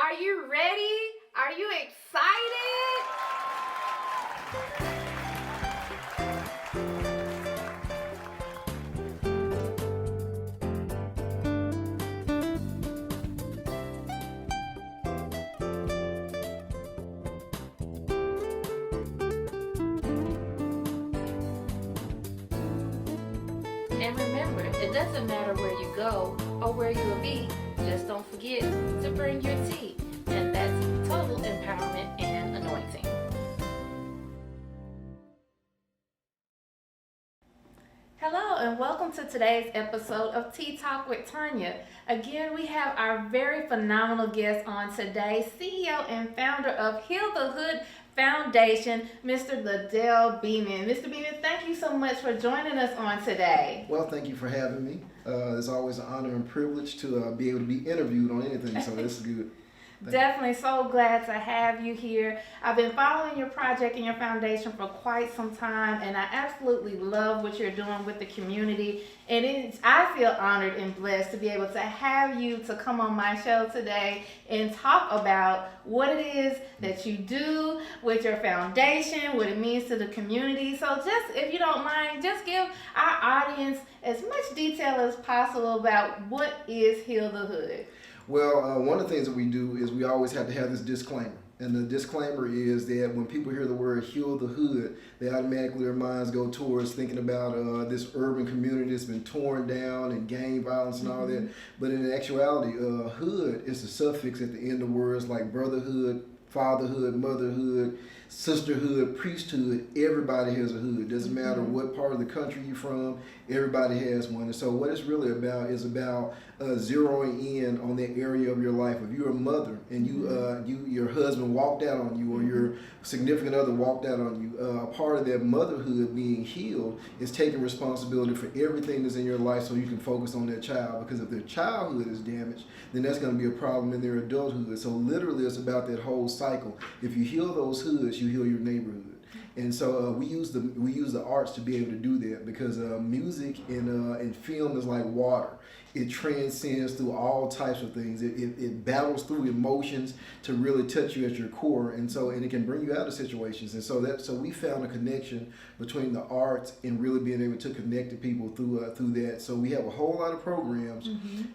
Are you ready? Are you excited? And remember, it doesn't matter where you go or where you will be. Just don't forget to bring your tea. And that's total empowerment and anointing. Hello and welcome to today's episode of Tea Talk with Tanya. Again, we have our very phenomenal guest on today, CEO and founder of Heal the Hood Foundation, Mr. LaDell Beamon. Mr. Beamon, thank you so much for joining us on today. Well, thank you for having me. It's always an honor and privilege to be able to be interviewed on anything, so this is good. Definitely so glad to have you here. I've been following your project and your foundation for quite some time, and I absolutely love what you're doing with the community. And I feel honored and blessed to be able to have you to come on my show today and talk about what it is that you do with your foundation, what it means to the community. So just, if you don't mind, just give our audience as much detail as possible about what is Heal the Hood. Well, one of the things that we do is we always have to have this disclaimer. And the disclaimer is that when people hear the word heal the hood, they automatically, their minds go towards thinking about this urban community that's been torn down and gang violence and all that. But in actuality, hood is a suffix at the end of words like brotherhood, fatherhood, motherhood, sisterhood, priesthood. Everybody has a hood. Doesn't matter what part of the country you're from, everybody has one. And so what it's really about is about zeroing in on that area of your life. If you're a mother and your husband walked out on you, or your significant other walked out on you, a part of that motherhood being healed is taking responsibility for everything that's in your life so you can focus on that child. Because if their childhood is damaged, then that's going to be a problem in their adulthood. So literally it's about that whole cycle. If you heal those hoods, you heal your neighborhood. And so we use the arts to be able to do that, because music and film is like water. It transcends through all types of things. It battles through emotions to really touch you at your core, and it can bring you out of situations. And so we found a connection between the arts and really being able to connect to people through that. So we have a whole lot of programs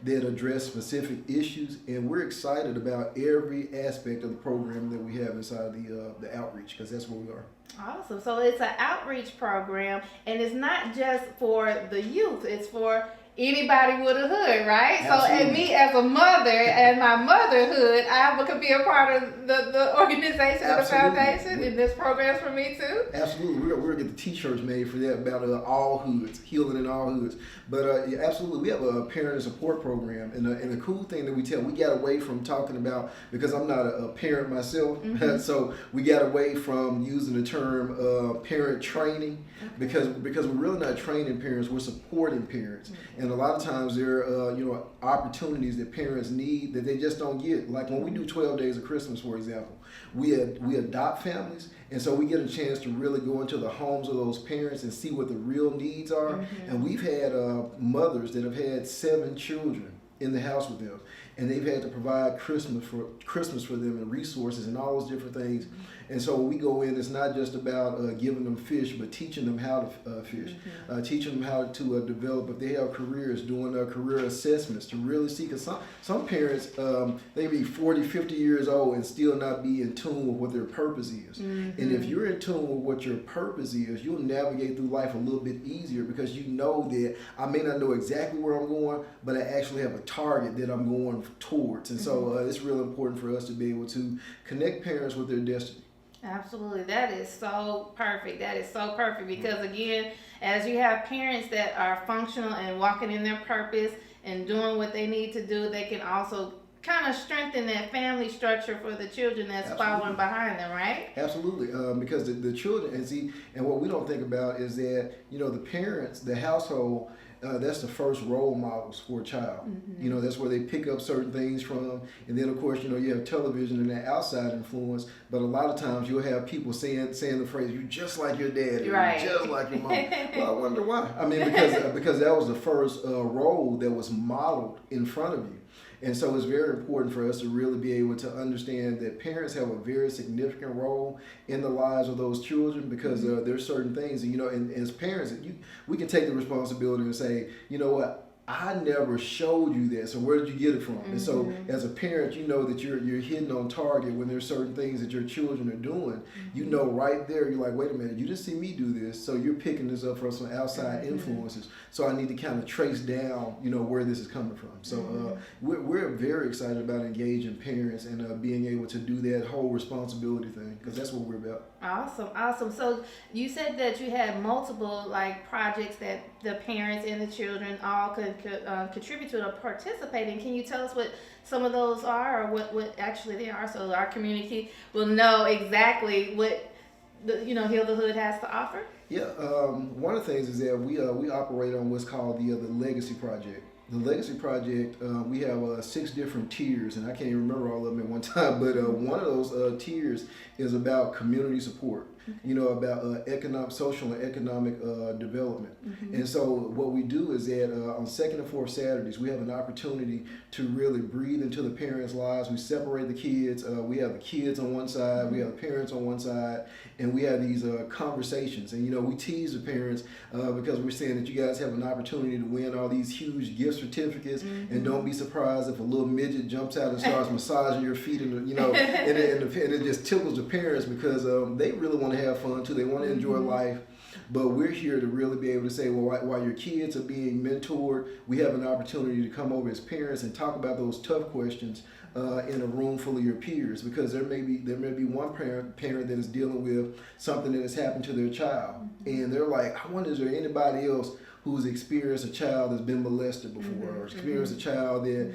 that address specific issues, and we're excited about every aspect of the program that we have inside the outreach, because that's where we are. Awesome. So it's an outreach program, and it's not just for the youth, it's for anybody with a hood, right? Absolutely. So, and me as a mother and my motherhood, I could be a part of the organization, of the foundation, and this program's for me too. Absolutely. We're going to get the t-shirts made for that, about all hoods, healing in all hoods. But yeah, absolutely, we have a parent support program, and the cool thing that we got away from talking about, because I'm not a parent myself, so we got away from using the term parent training, because we're really not training parents, we're supporting parents. And a lot of times there are opportunities that parents need that they just don't get. Like when we do 12 Days of Christmas, for example, we adopt families, and so we get a chance to really go into the homes of those parents and see what the real needs are. And we've had mothers that have had 7 children in the house with them, and they've had to provide Christmas for them, and resources and all those different things. And so when we go in, it's not just about giving them fish, but teaching them how to fish, teaching them how to develop, if they have careers, doing career assessments to really see. Because some parents, they be 40, 50 years old and still not be in tune with what their purpose is. And if you're in tune with what your purpose is, you'll navigate through life a little bit easier, because you know that I may not know exactly where I'm going, but I actually have a target that I'm going towards. And so it's real important for us to be able to connect parents with their destiny. Absolutely. That is so perfect. That is so perfect, because again, as you have parents that are functional and walking in their purpose and doing what they need to do, they can also kind of strengthen that family structure for the children that's following behind them, right? Absolutely. Because the children, and what we don't think about is that, the parents, the household, that's the first role models for a child. That's where they pick up certain things from. And then, of course, you have television and that outside influence. But a lot of times you'll have people saying the phrase, "You're just like your dad," right? "You're just like your mom." Well, I wonder why. I mean, because that was the first role that was modeled in front of you. And so it's very important for us to really be able to understand that parents have a very significant role in the lives of those children, because there's certain things, you know, and as parents, we can take the responsibility and say, you know what, I never showed you this, so where did you get it from? And so as a parent, you know that you're hitting on target when there's certain things that your children are doing. You know right there, you're like, wait a minute, you didn't see me do this, so you're picking this up from some outside influences. So I need to kind of trace down, you know, where this is coming from. So we're very excited about engaging parents and being able to do that whole responsibility thing, because that's what we're about. Awesome. So you said that you had multiple like projects that the parents and the children all could contribute to or participate in. Can you tell us what some of those are, or what actually they are, so our community will know exactly what Heal the Hood has to offer? Yeah, one of the things is that we operate on what's called the Legacy Project. The Legacy Project, we have 6 different tiers, and I can't even remember all of them at one time, but one of those tiers is about community support, you know, about social and economic development. And so what we do is that on second and fourth Saturdays, we have an opportunity to really breathe into the parents' lives. We separate the kids. We have the kids on one side, we have the parents on one side, and we have these conversations. And, you know, we tease the parents because we're saying that you guys have an opportunity to win all these huge gift certificates, and don't be surprised if a little midget jumps out and starts massaging your feet, and you know, and it just tickles the parents, because they really want to have fun too. They want to enjoy life. But we're here to really be able to say, well, while your kids are being mentored, we have an opportunity to come over as parents and talk about those tough questions in a room full of your peers, because there may be one parent that is dealing with something that has happened to their child, and they're like, I wonder, is there anybody else who's experienced a child that's been molested before, or experienced a child that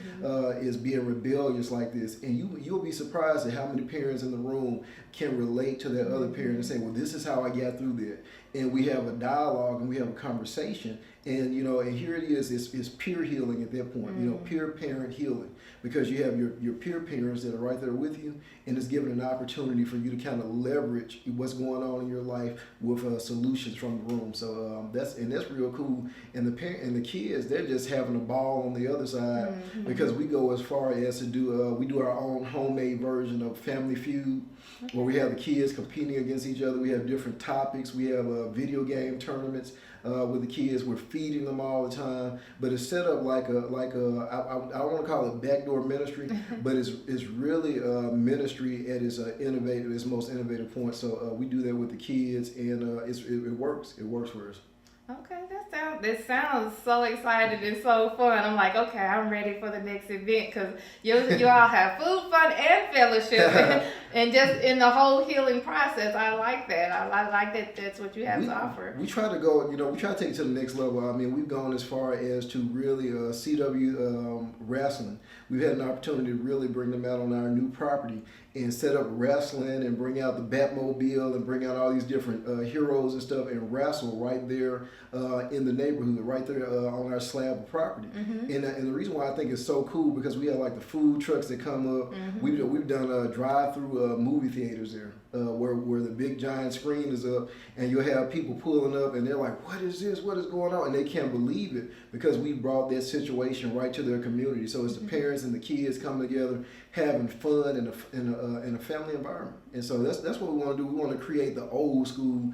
is being rebellious like this? And you'll be surprised at how many parents in the room can relate to that other parent and say, well, this is how I got through that. And we have a dialogue and we have a conversation, and you know, and here it is, it's peer healing at that point, you know, peer parent healing, because you have your peer parents that are right there with you, and it's given an opportunity for you to kind of leverage what's going on in your life with solutions from the room. So that's real cool. And the parent and the kids, they're just having a ball on the other side, because we go as far as to do our own homemade version of Family Feud, where we have the kids competing against each other. We have different topics. We have video game tournaments with the kids. We're feeding them all the time, but it's set up like I don't want to call it backdoor ministry, but it's really ministry at its most innovative point. So we do that with the kids, and it works. It works for us. Okay, that sounds so exciting and so fun. I'm like, okay, I'm ready for the next event, because you all have food, fun, and fellowship, and just in the whole healing process. I like that. I like that. That's what you have to offer. We try to go. You know, we try to take it to the next level. I mean, we've gone as far as to really CW wrestling. We've had an opportunity to really bring them out on our new property and set up wrestling, and bring out the Batmobile, and bring out all these different heroes and stuff, and wrestle right there in the neighborhood, right there on our slab of property. And the reason why I think it's so cool, because we have like the food trucks that come up. We've done drive-through movie theaters there, where the big giant screen is up, and you'll have people pulling up, and they're like, what is this? What is going on? And they can't believe it, because we brought that situation right to their community. So it's the parents and the kids coming together, having fun in a family environment. And so that's what we want to do. We want to create the old school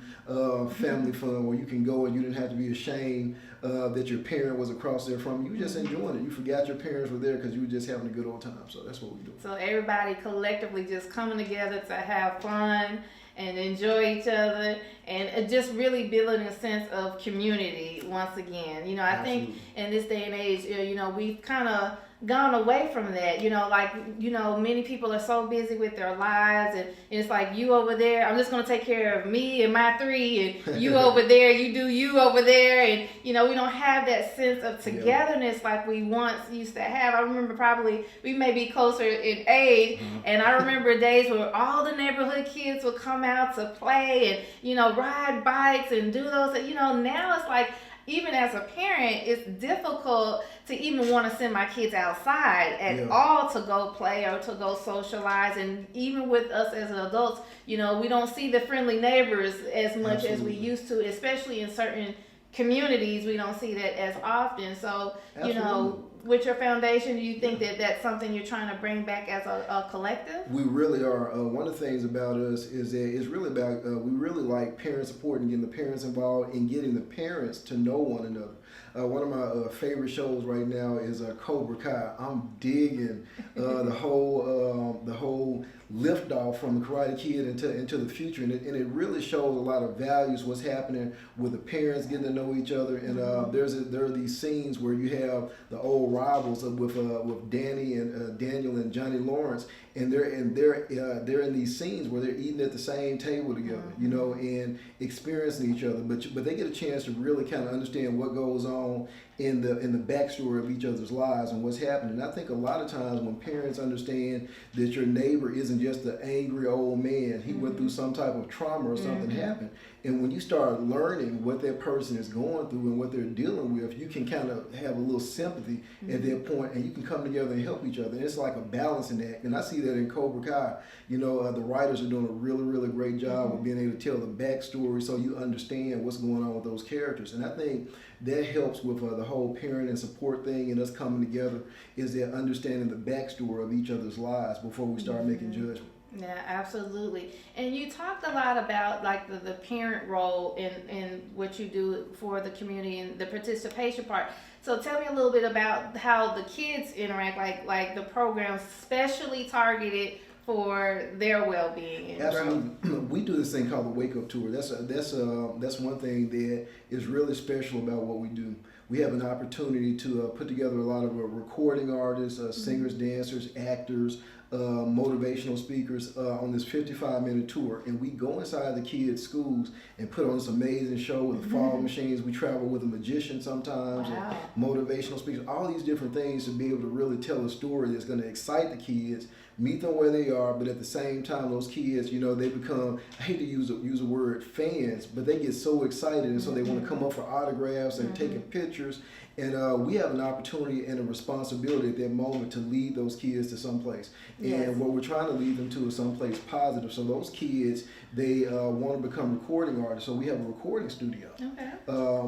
family fun, where you can go and you didn't have to be ashamed that your parent was across there from you. You just enjoying it. You forgot your parents were there because you were just having a good old time. So that's what we do. So everybody collectively just coming together to have fun and enjoy each other, and just really building a sense of community once again. You know, I think in this day and age, you know, we've kind of gone away from that. You know, like, you know, many people are so busy with their lives, and it's like, you over there, I'm just going to take care of me and my 3, and you over there, you do you over there, and you know, we don't have that sense of togetherness like we once used to have. I remember, probably we may be closer in age, and I remember days where all the neighborhood kids would come out to play and, you know, ride bikes and do those. You know, now it's like, even as a parent, it's difficult to even want to send my kids outside at all to go play or to go socialize. And even with us as adults, you know, we don't see the friendly neighbors as much as we used to, especially in certain communities. We don't see that as often. So, you know, with your foundation? Do you think that that's something you're trying to bring back as a collective? We really are. One of the things about us is that it's really about, we really like parent support and getting the parents involved and getting the parents to know one another. One of my favorite shows right now is Cobra Kai. I'm digging the whole lift off from the Karate Kid into the future, and it really shows a lot of values, what's happening with the parents getting to know each other. And there are these scenes where you have the old rivals with Danny and Daniel and Johnny Lawrence, and they're in these scenes where they're eating at the same table together, you know, and experiencing each other. But they get a chance to really kind of understand what goes on in the backstory of each other's lives and what's happening. And I think a lot of times when parents understand that your neighbor isn't just an angry old man, he went through some type of trauma or something happened. And when you start learning what that person is going through and what they're dealing with, you can kind of have a little sympathy at that point, and you can come together and help each other. And it's like a balancing act. And I see that in Cobra Kai. You know, the writers are doing a really, really great job of being able to tell the backstory so you understand what's going on with those characters. And I think that helps with the whole parent and support thing and us coming together, is that understanding the backstory of each other's lives before we start making judgment. Yeah, absolutely. And you talked a lot about like the parent role in what you do for the community and the participation part. So tell me a little bit about how the kids interact, like the programs specially targeted for their well-being and Absolutely. growth. We do this thing called the Wake Up Tour. That's one thing that is really special about what we do. We have an opportunity to put together a lot of recording artists, singers, dancers, actors, motivational speakers on this 55-minute tour, and we go inside the kids' schools and put on this amazing show with the fog machines. We travel with a magician sometimes, and motivational speakers, all these different things to be able to really tell a story that's going to excite the kids, meet them where they are, but at the same time, those kids, you know, they become, I hate to use a word, fans, but they get so excited, and so they want to come up for autographs and taking pictures. And we have an opportunity and a responsibility at that moment to lead those kids to someplace. And what we're trying to lead them to is someplace positive. So those kids, they want to become recording artists. So we have a recording studio. Okay.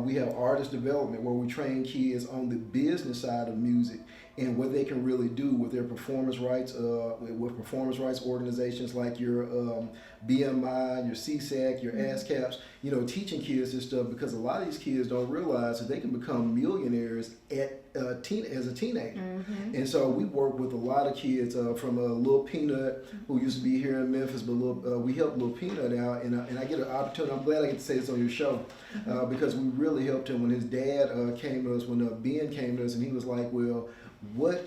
We have artist development where we train kids on the business side of music and what they can really do with their performance rights, with performance rights organizations like your Beamon, your CSAC, your ASCAPs, you know, teaching kids this stuff, because a lot of these kids don't realize that they can become millionaires as a teenager. And so we work with a lot of kids from Lil Peanut, who used to be here in Memphis, but we helped Lil Peanut out, and I get an opportunity. I'm glad I get to say this on your show, because we really helped him when his dad came to us, when Ben came to us, and he was like, well, what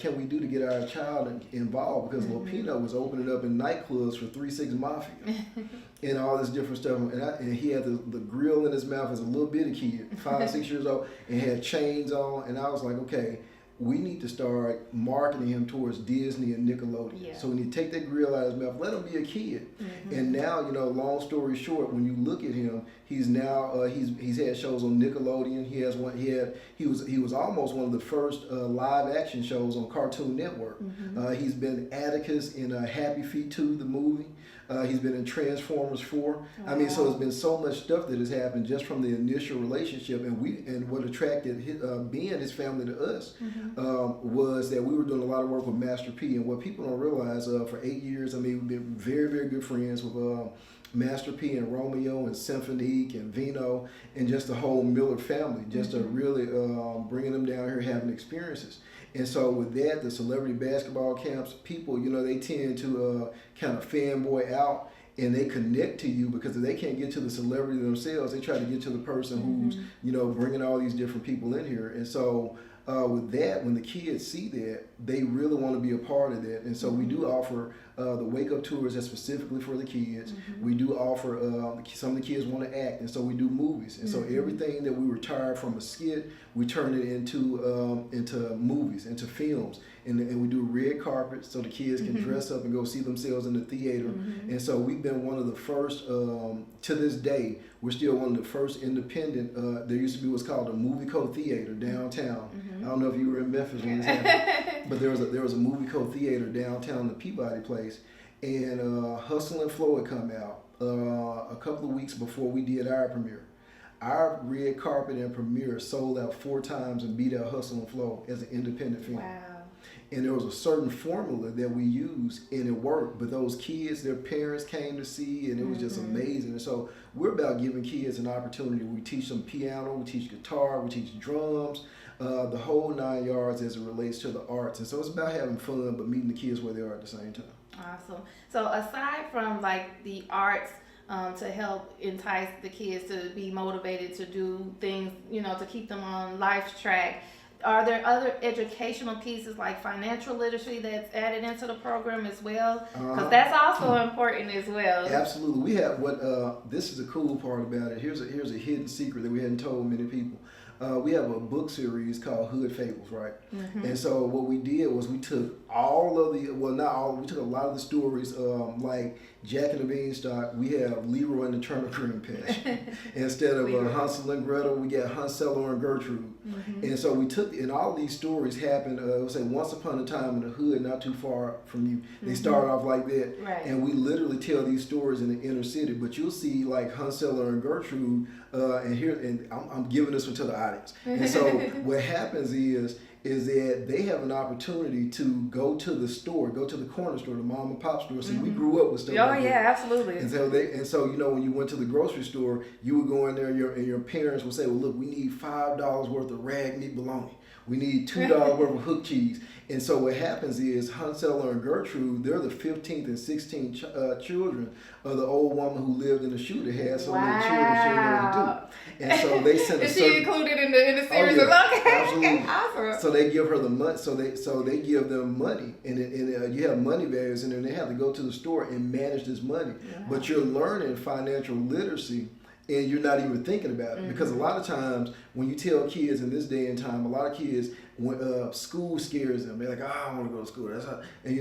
can we do to get our child involved? Because Lil Peanut was opening up in nightclubs for 3 6 Mafia and all this different stuff. And he had the grill in his mouth as a little bitty kid, 5 6 years old, and had chains on. And I was like, okay, we need to start marketing him towards Disney and Nickelodeon. So we need to take that grill out of his mouth, let him be a kid. And now, you know, long story short, when you look at him, he's now he's had shows on Nickelodeon. He has one. He was almost one of the first live action shows on Cartoon Network. He's been Atticus in Happy Feet 2, the movie. He's been in Transformers 4. I mean, so there's been so much stuff that has happened just from the initial relationship, and what attracted Ben and his family to us was that we were doing a lot of work with Master P. And what people don't realize, for 8 years, I mean, we've been very, very good friends with Master P and Romeo and Symphonique and Vino and just the whole Miller family, just to really bringing them down here having experiences. And so with that, the celebrity basketball camps, people, you know, they tend to kind of fanboy out, and they connect to you because if they can't get to the celebrity themselves, they try to get to the person who's, you know, bringing all these different people in here. And so with that, when the kids see that, they really want to be a part of that. And so we do offer the Wake Up Tours that's specifically for the kids. We do offer, some of the kids want to act, and so we do movies. And so everything that we retired from a skit, we turn it into movies, into films. And we do red carpets so the kids can dress up and go see themselves in the theater. And so we've been one of the first, to this day, we're still one of the first independent, there used to be what's called a movie co-theater downtown. I don't know if you were in Memphis when this happened, but there was a movie co-theater downtown, the Peabody Place, and Hustle and Flow had come out a couple of weeks before we did our premiere. Our red carpet and premiere sold out 4 times and beat out Hustle and Flow as an independent film. Wow. And there was a certain formula that we used, and it worked. But those kids, their parents came to see, and it was just amazing. And so we're about giving kids an opportunity. We teach them piano, we teach guitar, we teach drums, the whole 9 yards as it relates to the arts. And so it's about having fun, but meeting the kids where they are at the same time. Awesome. So aside from like the arts, to help entice the kids to be motivated to do things, to keep them on life's track, are there other educational pieces like financial literacy that's added into the program as well? Because that's also important as well. Absolutely. We have this is the cool part about it. Here's a hidden secret that we hadn't told many people. We have a book series called Hood Fables, right? And so what we did was we took we took a lot of the stories, like Jack and the Beanstalk, we have Leroy and the Turnip Green Patch. Instead of Hansel and Gretel, we got Hansel and Gertrude. And so we took, and all of these stories happened, let's say once upon a time in the hood, not too far from you. They started off like that. Right. And we literally tell these stories in the inner city, but you'll see like Hansel and Gertrude, and I'm giving this one to the audience. And so what happens is that they have an opportunity to go to the store, go to the corner store, the mom and pop store. See, we grew up with stuff like that. Absolutely. And so when you went to the grocery store, you would go in there and your parents would say, well, look, we need $5 worth of rag meat bologna. We need $2 worth of hook cheese. And so what happens is Hansel and Gertrude, they're the 15th and 16th children of the old woman who lived in the shoe that had so many children she didn't know what to do. And so they sent Is she included in the series? Absolutely. Awesome. So they give her the money. So they give them money, and you have money values, and then they have to go to the store and manage this money. But you're learning financial literacy, and you're not even thinking about it. Because a lot of times when you tell kids in this day and time, a lot of kids, when school scares them, they're like, I don't want to go to school. That's how, and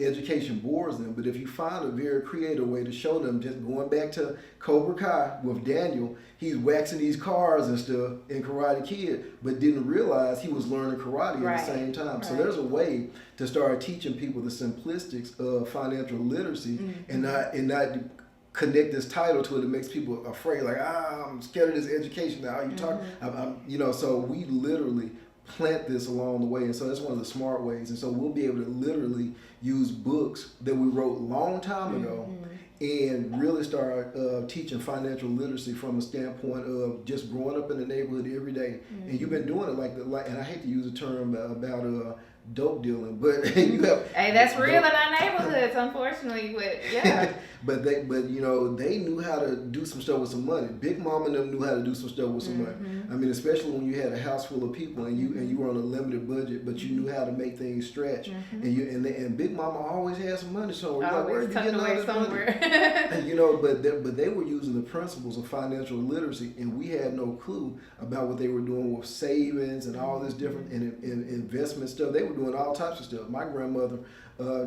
education bores them. But if you find a very creative way to show them, just going back to Cobra Kai with Daniel, he's waxing these cars and stuff in Karate Kid, but didn't realize he was learning karate at the same time. So there's a way to start teaching people the simplistics of financial literacy, and not connect this title to it that makes people afraid, like, I'm scared of this education now. You talk, so we literally plant this along the way, and so that's one of the smart ways. And so we'll be able to literally use books that we wrote a long time ago and really start teaching financial literacy from a standpoint of just growing up in the neighborhood every day. And you've been doing it and I hate to use a term about dope dealing, but you have. Hey, that's real in our neighborhoods, unfortunately. But yeah. but they knew how to do some stuff with some money. Big Mama and them knew how to do some stuff with some money. I mean, especially when you had a house full of people and you were on a limited budget, but you knew how to make things stretch. And Big Mama always had some money somewhere. Like, where are you getting all this money? But they were using the principles of financial literacy, and we had no clue about what they were doing with savings and all this different and investment stuff. They were doing all types of stuff. My grandmother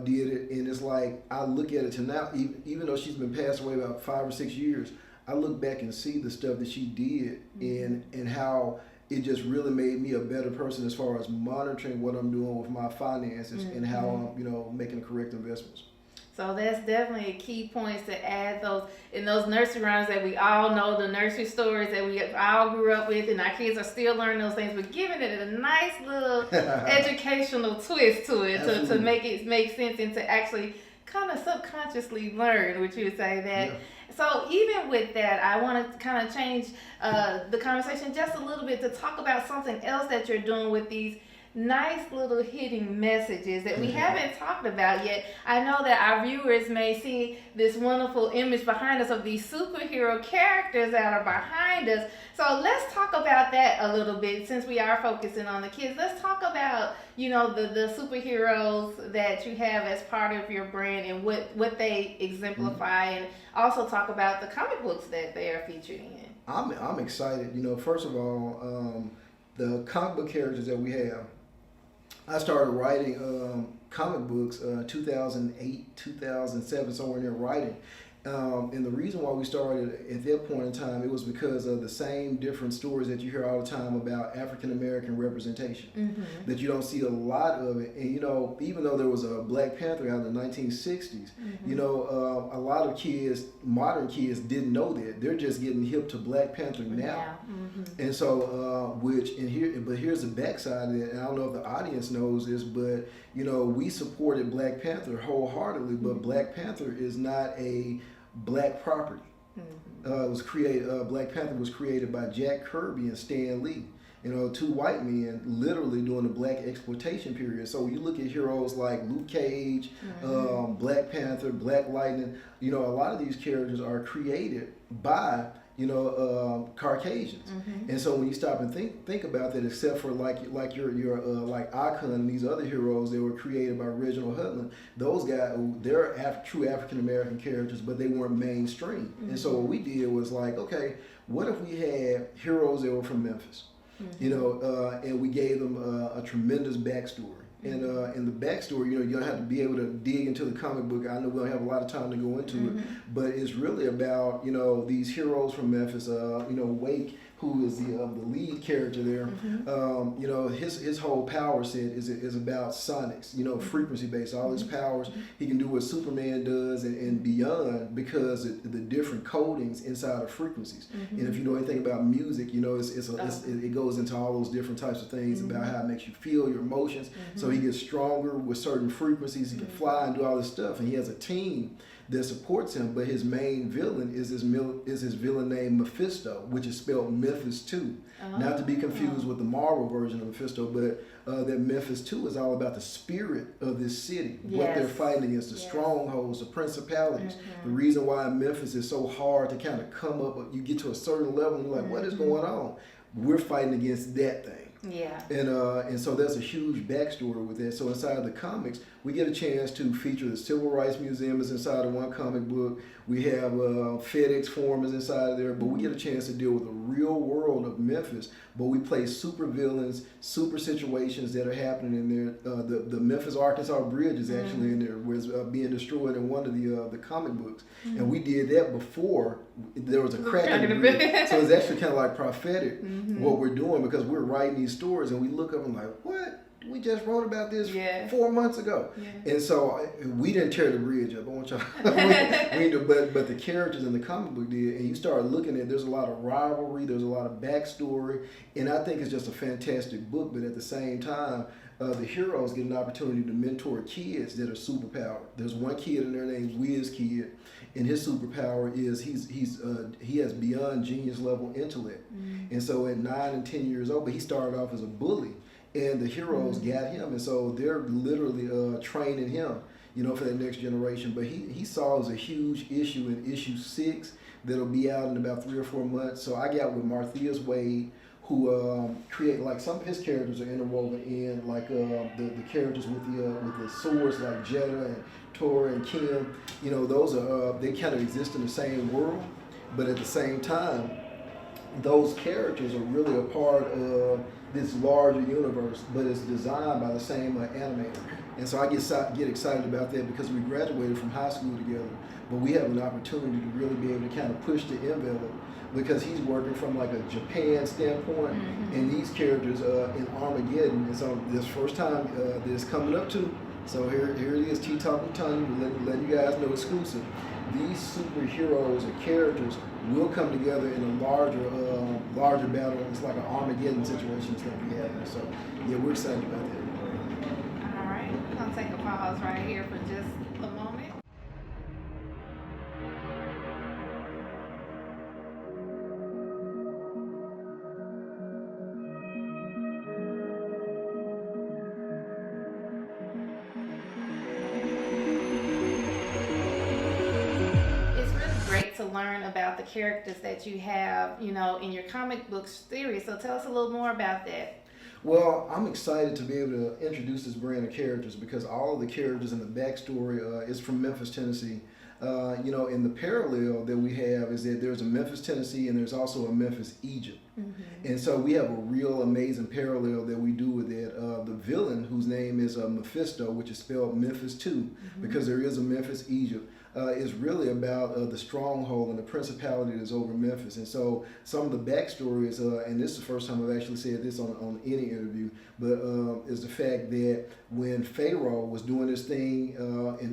did it, and it's like, I look at it to now, even though she's been passed away about 5 or 6 years, I look back and see the stuff that she did and how it just really made me a better person as far as monitoring what I'm doing with my finances and how I'm making the correct investments. So that's definitely a key point to add in those nursery rhymes that we all know, the nursery stories that we all grew up with, and our kids are still learning those things, but giving it a nice little educational twist to it to make it make sense and to actually kind of subconsciously learn, would you say that? Yeah. So even with that, I want to kind of change the conversation just a little bit to talk about something else that you're doing with these nice little hidden messages that we haven't talked about yet. I know that our viewers may see this wonderful image behind us of these superhero characters that are behind us. So let's talk about that a little bit since we are focusing on the kids. Let's talk about, the superheroes that you have as part of your brand and what they exemplify, and also talk about the comic books that they are featured in. I'm excited. First of all, the comic book characters that we have, I started writing comic books 2008, 2007, somewhere in there writing. And the reason why we started at that point in time, it was because of the same different stories that you hear all the time about African American representation, that you don't see a lot of it. And, you know, even though there was a Black Panther out in the 1960s, you know, a lot of kids, modern kids, didn't know that. They're just getting hip to Black Panther now. And so, but here's the backside of it, and I don't know if the audience knows this, but, you know, we supported Black Panther wholeheartedly, but Black Panther is not a Black property. It was created. Black Panther was created by Jack Kirby and Stan Lee. You know, two white men, literally during the Black exploitation period. So you look at heroes like Luke Cage, Black Panther, Black Lightning. You know, a lot of these characters are created by, you know, Caucasians. And so when you stop and think about that, except for like your like Akon and these other heroes that were created by Reginald Hudlin, those guys, they're true African American characters, but they weren't mainstream. And so what we did was like, okay, what if we had heroes that were from Memphis, you know, and we gave them a tremendous backstory. And in the backstory, you know, you're gonna have to be able to dig into the comic book. I know we don't have a lot of time to go into it, but it's really about, you know, these heroes from Memphis. You know, Wake, who is the lead character there. You know, his whole power set is about sonics. You know, frequency based. All his powers, he can do what Superman does and beyond because of the different codings inside of frequencies. And if you know anything about music, you know, it goes into all those different types of things about how it makes you feel, your emotions. So he gets stronger with certain frequencies. He can fly and do all this stuff, and he has a team that supports him. But his main villain is his villain named Mephisto, which is spelled Memphis 2. Not to be confused with the Marvel version of Mephisto, but that Memphis 2 is all about the spirit of this city, what they're fighting against, the strongholds, the principalities. The reason why Memphis is so hard to kind of come up, you get to a certain level and you're like, what is going on? We're fighting against that thing. And so there's a huge backstory with that. So inside of the comics, we get a chance to feature the Civil Rights Museum is inside of one comic book. We have FedEx Forum is inside of there, but we get a chance to deal with the real world of Memphis. But we play super villains, super situations that are happening in there. The Memphis Arkansas Bridge is actually in there, was being destroyed in one of the comic books, and we did that before there was a crack in the bridge. So it's actually kind of like prophetic what we're doing, because we're writing these stories and we look up and like, what? We just wrote about this 4 months ago. And so we didn't tear the bridge up. I want y'all, but the characters in the comic book did. And you start looking at, there's a lot of rivalry, there's a lot of backstory, and I think it's just a fantastic book. But at the same time, the heroes get an opportunity to mentor kids that are superpowered. There's one kid in there named Wiz Kid, and his superpower is he has beyond genius level intellect. And so at 9 and 10 years old, but he started off as a bully. And the heroes got him, and so they're literally training him, you know, for that next generation. But he solves a huge issue in issue 6 that'll be out in about 3 or 4 months. So I got with Martheus Wade, who create, like, some of his characters are interwoven in, like the characters with the swords, like Jeddah and Tora and Kim. You know, those are they kind of exist in the same world, but at the same time, those characters are really a part of this larger universe, but it's designed by the same animator. And so I get excited about that because we graduated from high school together, but we have an opportunity to really be able to kind of push the envelope, because he's working from like a Japan standpoint, and these characters in Armageddon. And so this first time that it's coming up to, so here it is, TTwT with Tanya, letting you guys know exclusive. These superheroes or characters will come together in a larger battle. It's like an Armageddon situation that's going to be happening. So yeah, we're excited about that. All right, we're going to take a pause right here for just a moment. To learn about the characters that you have, you know, in your comic book series. So tell us a little more about that. Well, I'm excited to be able to introduce this brand of characters because all of the characters in the backstory is from Memphis, Tennessee. You know, and the parallel that we have is that there's a Memphis, Tennessee, and there's also a Memphis, Egypt. And so we have a real amazing parallel that we do with it. The villain, whose name is Mephisto, which is spelled Memphis too, because there is a Memphis, Egypt, is really about the stronghold and the principality that's over Memphis. And so some of the backstory is, and this is the first time I've actually said this on any interview, but is the fact that when Pharaoh was doing this thing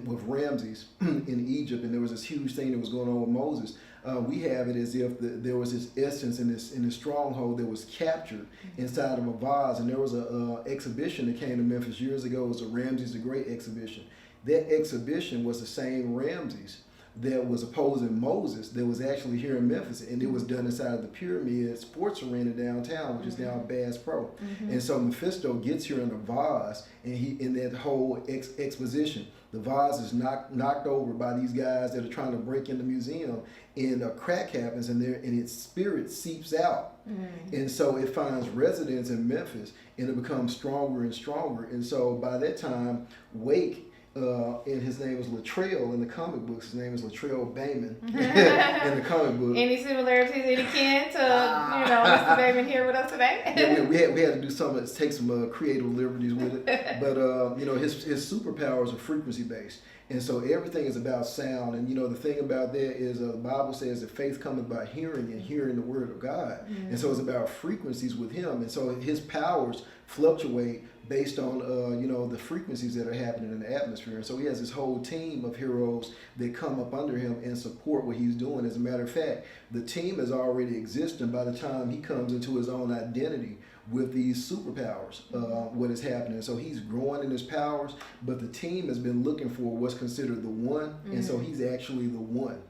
with Ramses in Egypt, and there was this huge thing that was going on with Moses, we have it as if there was this essence in this stronghold that was captured inside of a vase. And there was a exhibition that came to Memphis years ago. It was a Ramses the Great exhibition. That exhibition was the same Ramses that was opposing Moses that was actually here in Memphis, and it was done inside of the Pyramid Sports Arena downtown, which is now Bass Pro. And so Mephisto gets here in a vase, and he in that whole exposition, the vase is knocked over by these guys that are trying to break in the museum, and a crack happens in there, and its spirit seeps out. And so it finds residence in Memphis, and it becomes stronger and stronger. And so by that time, Wake, and his name is LaDell in the comic books. His name is LaDell Beamon in the comic book. Any similarities, any kin to Mr. Beamon here with us today? Yeah, we had to do something, take some creative liberties with it. But his superpowers are frequency based, and so everything is about sound. And the thing about that is the Bible says that faith cometh by hearing, and hearing the word of God. And so it's about frequencies with him, and so his powers fluctuate based on the frequencies that are happening in the atmosphere. And so he has this whole team of heroes that come up under him and support what he's doing. As a matter of fact, the team is already existing by the time he comes into his own identity with these superpowers, what is happening. So he's growing in his powers, but the team has been looking for what's considered the one, and so he's actually the one,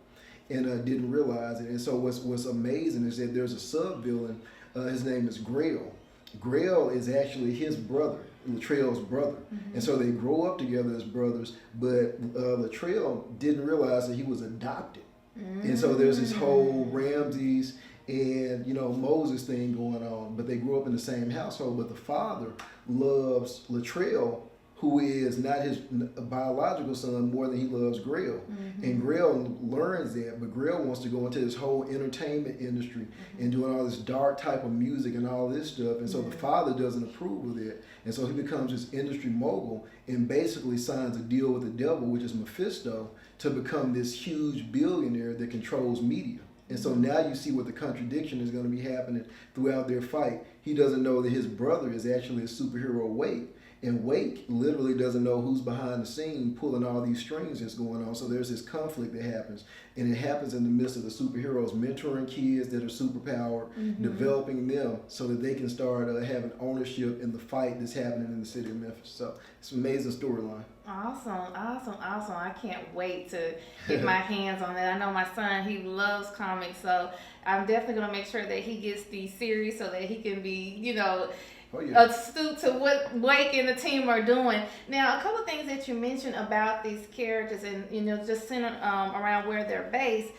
and didn't realize it. And so what's amazing is that there's a sub-villain, his name is Grail. Grail is actually his brother, LaDell's brother. And so they grow up together as brothers, but LaDell didn't realize that he was adopted. And so there's this whole Ramses and Moses thing going on, but they grew up in the same household. But the father loves LaDell, who is not his biological son, more than he loves Grail. And Grail learns that, but Grail wants to go into this whole entertainment industry and doing all this dark type of music and all this stuff. And so the father doesn't approve of it. And so he becomes this industry mogul and basically signs a deal with the devil, which is Mephisto, to become this huge billionaire that controls media. And so now you see what the contradiction is going to be happening throughout their fight. He doesn't know that his brother is actually a superhero, Wake. And Wake literally doesn't know who's behind the scene pulling all these strings that's going on. So there's this conflict that happens. And it happens in the midst of the superheroes mentoring kids that are superpowered, developing them so that they can start having ownership in the fight that's happening in the city of Memphis. So it's an amazing storyline. Awesome. I can't wait to get my hands on that. I know my son, he loves comics, so I'm definitely going to make sure that he gets the series so that he can be, astute to what Wake and the team are doing. Now, a couple of things that you mentioned about these characters and, just centered around where they're based.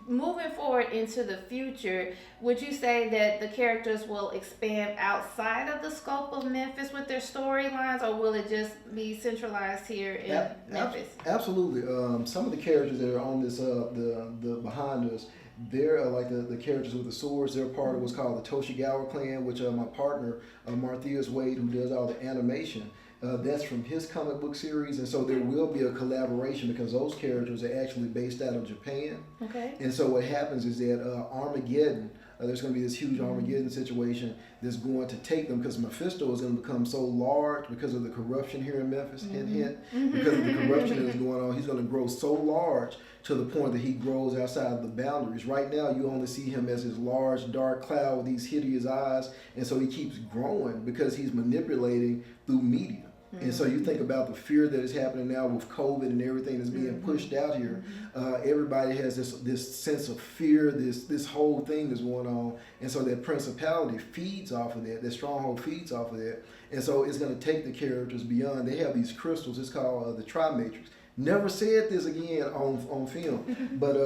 Moving forward into the future, would you say that the characters will expand outside of the scope of Memphis with their storylines, or will it just be centralized here in Memphis? Absolutely. Some of the characters that are on this, the behind us, they're like the characters with the swords. They're part of what's called the Toshigawa clan, which my partner, Marthias Wade, who does all the animation, that's from his comic book series. And so there will be a collaboration because those characters are actually based out of Japan. Okay. And so what happens is that Armageddon, there's going to be this huge Armageddon situation that's going to take them, because Mephisto is going to become so large because of the corruption here in Memphis, hint, hint, because of the corruption that's going on. He's going to grow so large to the point that he grows outside of the boundaries. Right now, you only see him as this large, dark cloud with these hideous eyes, and so he keeps growing because he's manipulating through media. And so you think about the fear that is happening now with COVID and everything that's being pushed out here. Everybody has this sense of fear, this whole thing that's going on. And so that principality feeds off of that stronghold feeds off of that. And so it's going to take the characters beyond. They have these crystals, it's called the Tri-Matrix. Never said this again on film, but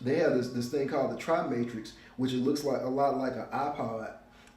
they have this thing called the Tri-Matrix, which it looks like a lot like an iPod.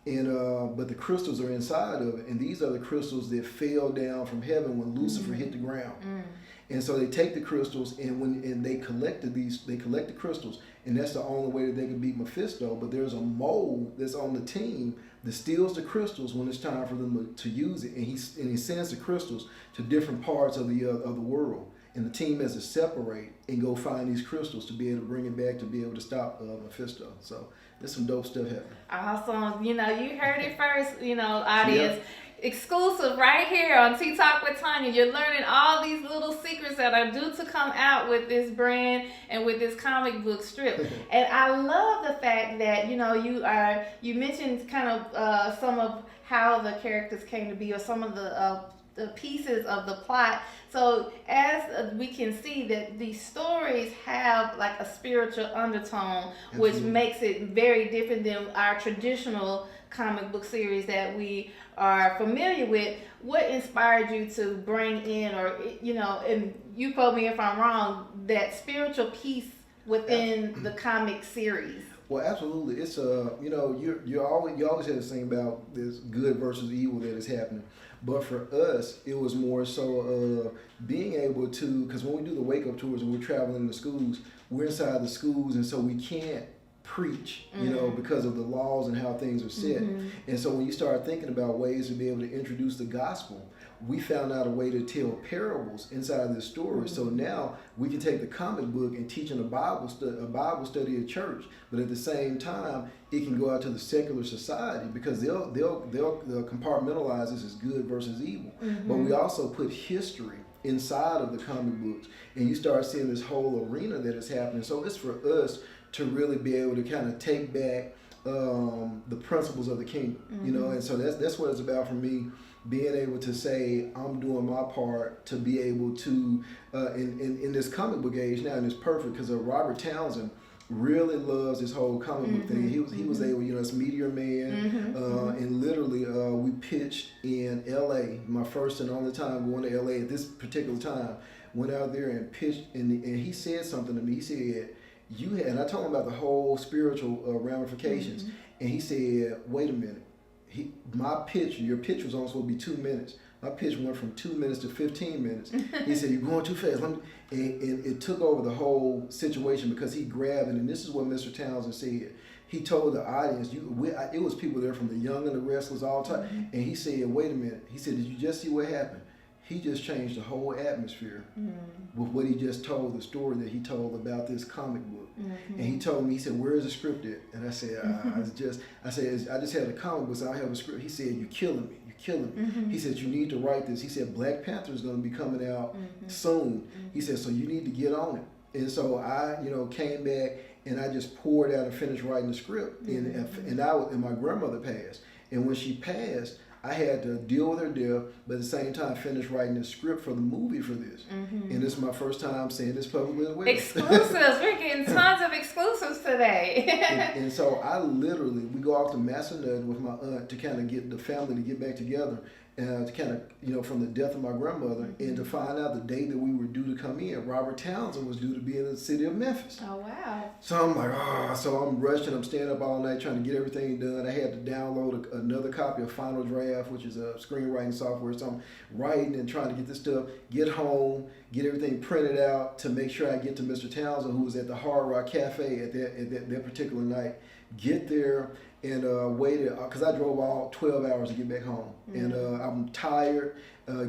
And but the crystals are inside of it, and these are the crystals that fell down from heaven when Lucifer hit the ground. And so they take the crystals, and they collected the crystals, and that's the only way that they can beat Mephisto. But there's a mole that's on the team that steals the crystals when it's time for them to use it, and he sends the crystals to different parts of the world. And the team has to separate and go find these crystals to be able to bring it back to be able to stop Mephisto. So there's some dope stuff happening. Awesome. You heard it first, audience. Yep. Exclusive right here on TTwT with Tanya. You're learning all these little secrets that are due to come out with this brand and with this comic book strip. And I love the fact that, you mentioned kind of some of how the characters came to be, or some of the pieces of the plot. So as we can see that these stories have like a spiritual undertone, which makes it very different than our traditional comic book series that we are familiar with. What inspired you to bring in, or and you quote me if I'm wrong, that spiritual piece within the comic series? Well, absolutely. It's you always have this thing about this good versus evil that is happening. But for us, it was more so being able to, because when we do the wake up tours and we're traveling in the schools, we're inside the schools, and so we can't preach, because of the laws and how things are set. And so when you start thinking about ways to be able to introduce the gospel, we found out a way to tell parables inside this story. So now we can take the comic book and teach in a Bible study at church, but at the same time, it can go out to the secular society, because they'll compartmentalize this as good versus evil. But we also put history inside of the comic books, and you start seeing this whole arena that is happening. So it's for us to really be able to kind of take back the principles of the kingdom, and so that's what it's about for me. Being able to say, I'm doing my part to be able to, in this comic book age now, and it's perfect because Robert Townsend really loves this whole comic book thing. He was able, it's Meteor Man, and literally we pitched in LA, my first and only time going to LA at this particular time. Went out there and pitched, and he said something to me. He said, and I told him about the whole spiritual ramifications, and he said, wait a minute. Your pitch was only supposed to be 2 minutes. My pitch went from 2 minutes to 15 minutes. He said, you're going too fast. And it took over the whole situation, because he grabbed it. And this is what Mr. Townsend said. He told the audience, it was people there from the young and the restless all the time. And he said, wait a minute. He said, did you just see what happened? He just changed the whole atmosphere with what he just told, the story that he told about this comic book. And he told me, he said, where is the script at? And I said, I just had a comic book, so I don't have a script. He said, you're killing me. You're killing me. He said, you need to write this. He said, Black Panther is going to be coming out soon. He said, so you need to get on it. And so I, came back, and I just poured out and finished writing the script. And my grandmother passed. And when she passed, I had to deal with her death, but at the same time finish writing the script for the movie for this. And this is my first time saying this publicly as well. Exclusives. We're getting tons of exclusives today. and so we go off to Massanutten with my aunt to kind of get the family to get back together, to kind of, from the death of my grandmother, and to find out the day that we were due to come in. Robert Townsend was due to be in the city of Memphis. Oh, wow. So I'm like, so I'm rushing. I'm staying up all night trying to get everything done. I had to download another copy of Final Draft, which is a screenwriting software. So I'm writing and trying to get this stuff, get home, get everything printed out to make sure I get to Mr. Townsend, who was at the Hard Rock Cafe at that particular night. Get there and waited, because I drove all 12 hours to get back home. And I'm tired,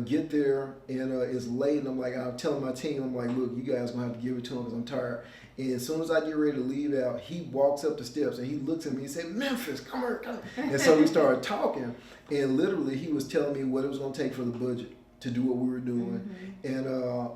get there, and it's late, and I'm telling my team, I'm like, look, you guys gonna have to give it to him because I'm tired. And as soon as I get ready to leave out, he walks up the steps and he looks at me and said, Memphis, come here, come. And so we started talking, and literally he was telling me what it was gonna take for the budget to do what we were doing. And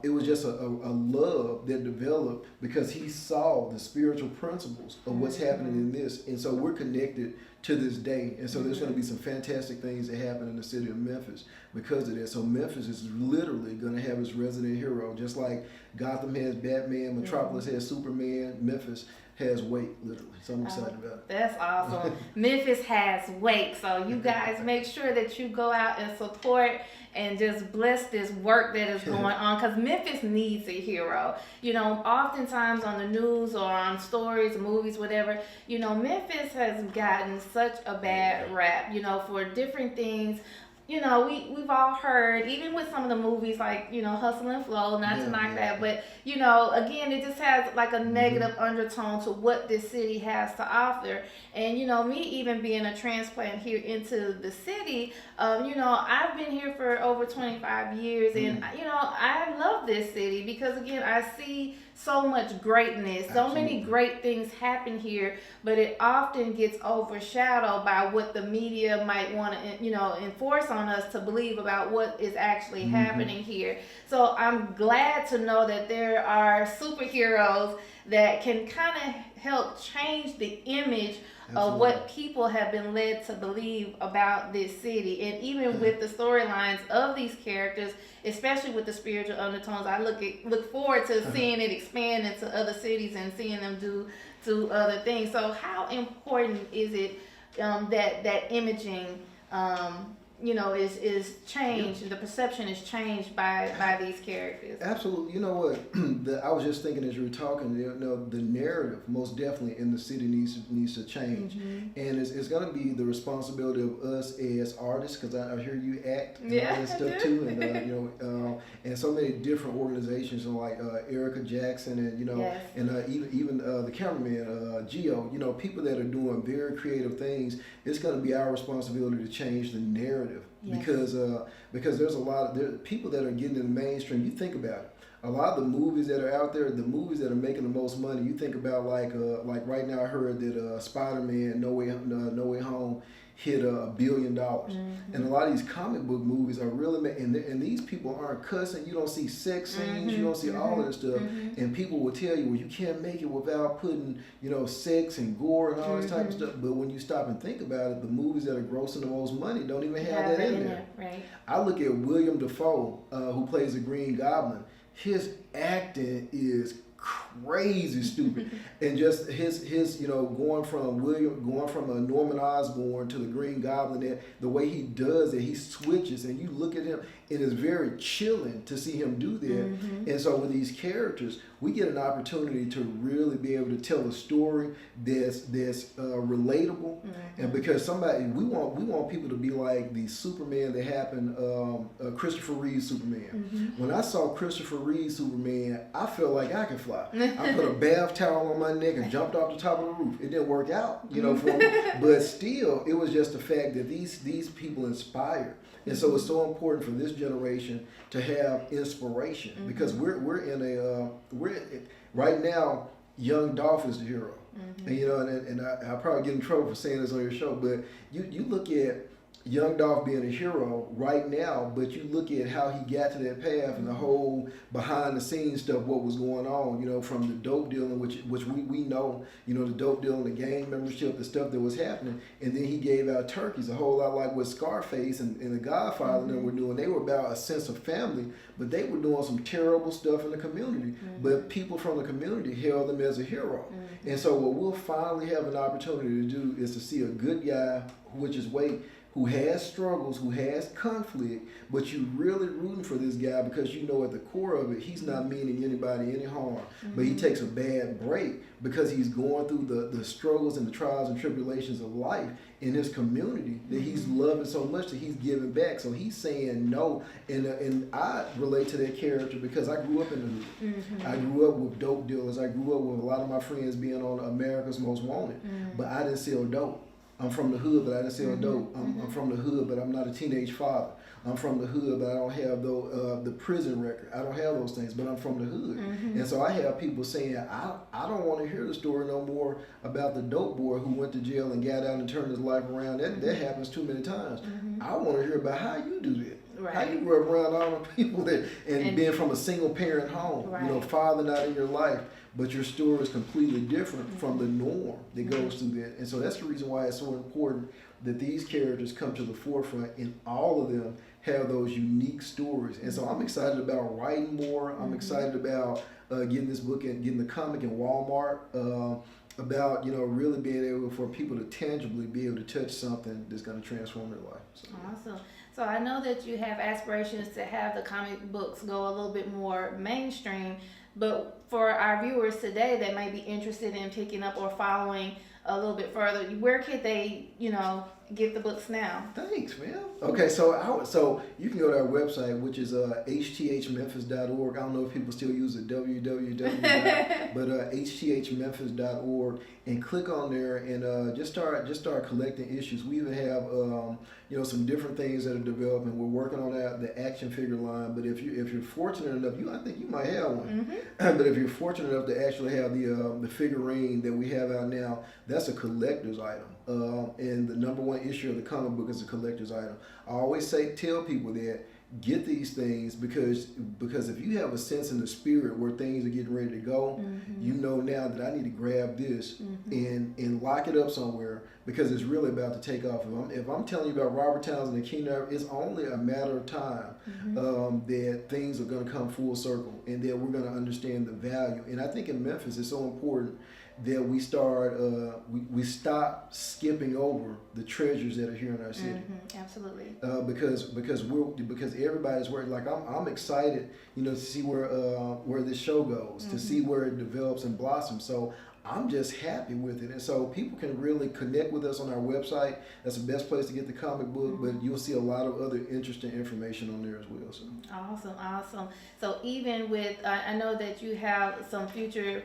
it was just a love that developed because he saw the spiritual principles of what's happening in this. And so we're connected to this day. And so there's going to be some fantastic things that happen in the city of Memphis because of that. So Memphis is literally going to have its resident hero, just like Gotham has Batman, Metropolis has Superman, Memphis has weight, literally. So I'm excited about it. That's awesome. Memphis has weight. So you guys make sure that you go out and support and just bless this work that is going on, because Memphis needs a hero. Oftentimes on the news or on stories, movies, whatever, Memphis has gotten such a bad rap, you know, for different things. You know, we've all heard, even with some of the movies like, you know, Hustle and Flow, not to knock that, but, you know, again, it just has like a negative undertone to what this city has to offer. And, you know, me even being a transplant here into the city, you know, I've been here for over 25 years, and, you know, I love this city because, again, I see so much greatness, so many great things happen here, but it often gets overshadowed by what the media might want to, you know, enforce on us to believe about what is actually happening here. So I'm glad to know that there are superheroes that can kind of help change the image of what people have been led to believe about this city. And even with the storylines of these characters, especially with the spiritual undertones, I look forward to seeing it expand into other cities and seeing them do other things. So how important is it that imaging you know, is changed, the perception is changed by these characters? Absolutely. You know what? I was just thinking as you were talking, you know, the narrative most definitely in the city needs to change. And it's going to be the responsibility of us as artists, because I hear you act and all that stuff too. And, you know, and so many different organizations like Erica Jackson and, you know, and even the cameraman, Gio, you know, people that are doing very creative things. It's going to be our responsibility to change the narrative. Because there's a lot of people that are getting in the mainstream. You think about it. A lot of the movies that are out there, the movies that are making the most money. You think about like right now, I heard that Spider-Man No Way Home hit $1 billion, and a lot of these comic book movies are really and these people aren't cussing. You don't see sex scenes. You don't see all of this stuff, and people will tell you, well, you can't make it without putting, you know, sex and gore and all this type of stuff. But when you stop and think about it, the movies that are grossing the most money don't even have that in there. Right. I look at William Dafoe, who plays the Green Goblin. His acting is crazy stupid, and just his you know, going from Norman Osborn to the Green Goblin, the way he does it, he switches, and you look at him, it is very chilling to see him do that. And so with these characters, we get an opportunity to really be able to tell a story that's relatable, and because we want people to be like the Superman that happened, Christopher Reeve's Superman. When I saw Christopher Reeve's Superman, I felt like I could fly. I put a bath towel on my neck and jumped off the top of the roof. It didn't work out, you know, for me, but still, it was just the fact that these people inspire. And so it's so important for this generation to have inspiration, because we're right now, young Dolph is the hero. And you know, and I'll probably get in trouble for saying this on your show, but you look at young Dolph being a hero right now, but you look at how he got to that path and the whole behind the scenes stuff, what was going on, you know, from the dope dealing, which we know, you know, the dope dealing, the gang membership, the stuff that was happening, and then he gave out turkeys, a whole lot like what Scarface and the Godfather and them were doing. They were about a sense of family, but they were doing some terrible stuff in the community, but people from the community held them as a hero. And so what we'll finally have an opportunity to do is to see a good guy, which is Wade, who has struggles, who has conflict, but you really rooting for this guy because you know at the core of it, he's not meaning anybody any harm, but he takes a bad break because he's going through the struggles and the trials and tribulations of life in his community that he's loving so much that he's giving back. So he's saying no, and I relate to that character because I grew up in the hood. I grew up with dope dealers. I grew up with a lot of my friends being on America's Most Wanted, but I didn't sell dope. I'm from the hood, but I didn't sell dope. I'm from the hood, but I'm not a teenage father. I'm from the hood, but I don't have the prison record. I don't have those things, but I'm from the hood. And so I have people saying, I don't want to hear the story no more about the dope boy who went to jail and got out and turned his life around. That happens too many times. I want to hear about how you do that. How you grew up around all the people and being from a single parent home, you know, father not in your life. But your story is completely different from the norm that goes through that. And so that's the reason why it's so important that these characters come to the forefront and all of them have those unique stories. And so I'm excited about writing more. I'm excited about getting this book and getting the comic in Walmart, about, you know, really being able for people to tangibly be able to touch something that's going to transform their life. So, awesome. So I know that you have aspirations to have the comic books go a little bit more mainstream, but for our viewers today that may be interested in picking up or following a little bit further, where could they, get the books now? Thanks, man. Okay, so you can go to our website, which is hthmemphis.org. I don't know if people still use it, www, but hthmemphis.org, and click on there and just start collecting issues. We even have some different things that are developing. We're working on the action figure line. But if you're fortunate enough, I think you might have one. Mm-hmm. But if you're fortunate enough to actually have the figurine that we have out now, that's a collector's item. And the number one issue of the comic book is a collector's item. I always tell people that get these things because if you have a sense in the spirit where things are getting ready to go, mm-hmm. you know now that I need to grab this mm-hmm. and lock it up somewhere because it's really about to take off. If I'm telling you about Robert Townsend and Keenan, it's only a matter of time mm-hmm. That things are going to come full circle and that we're going to understand the value. And I think in Memphis it's so important that we start we stop skipping over the treasures that are here in our city. Mm-hmm, absolutely. Because everybody's worried. Like I'm excited, to see where this show goes, mm-hmm. to see where it develops and blossoms. So I'm just happy with it, and so people can really connect with us on our website. That's the best place to get the comic book, but you'll see a lot of other interesting information on there as well. So awesome. So even with, I know that you have some future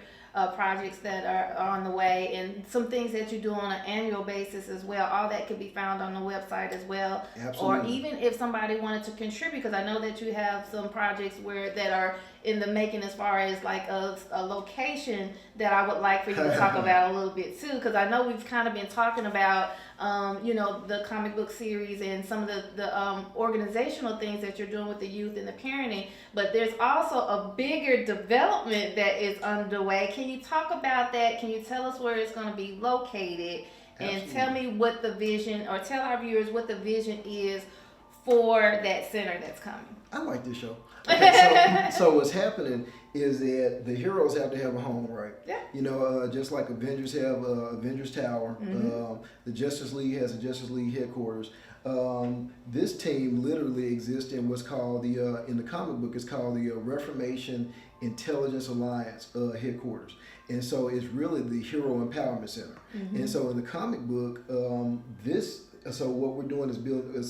projects that are on the way and some things that you do on an annual basis as well. All that can be found on the website as well. Absolutely. Or even if somebody wanted to contribute, because I know that you have some projects that are in the making as far as like a location that I would like for you to talk about a little bit too, because I know we've kind of been talking about the comic book series and some of the organizational things that you're doing with the youth and the parenting, but there's also a bigger development that is underway. Can you talk about that? Can you tell us where it's going to be located? Absolutely. And tell me what the vision, or tell our viewers what the vision is for that center that's coming. I like this show. Okay, so what's happening is that the heroes have to have a home, right? Yeah. Just like Avengers have Avengers Tower, mm-hmm. the Justice League has a Justice League headquarters. This team literally exists in what's called in the comic book, it's called the Reformation Intelligence Alliance headquarters. And so it's really the Hero Empowerment Center. Mm-hmm. And so in the comic book, so what we're doing is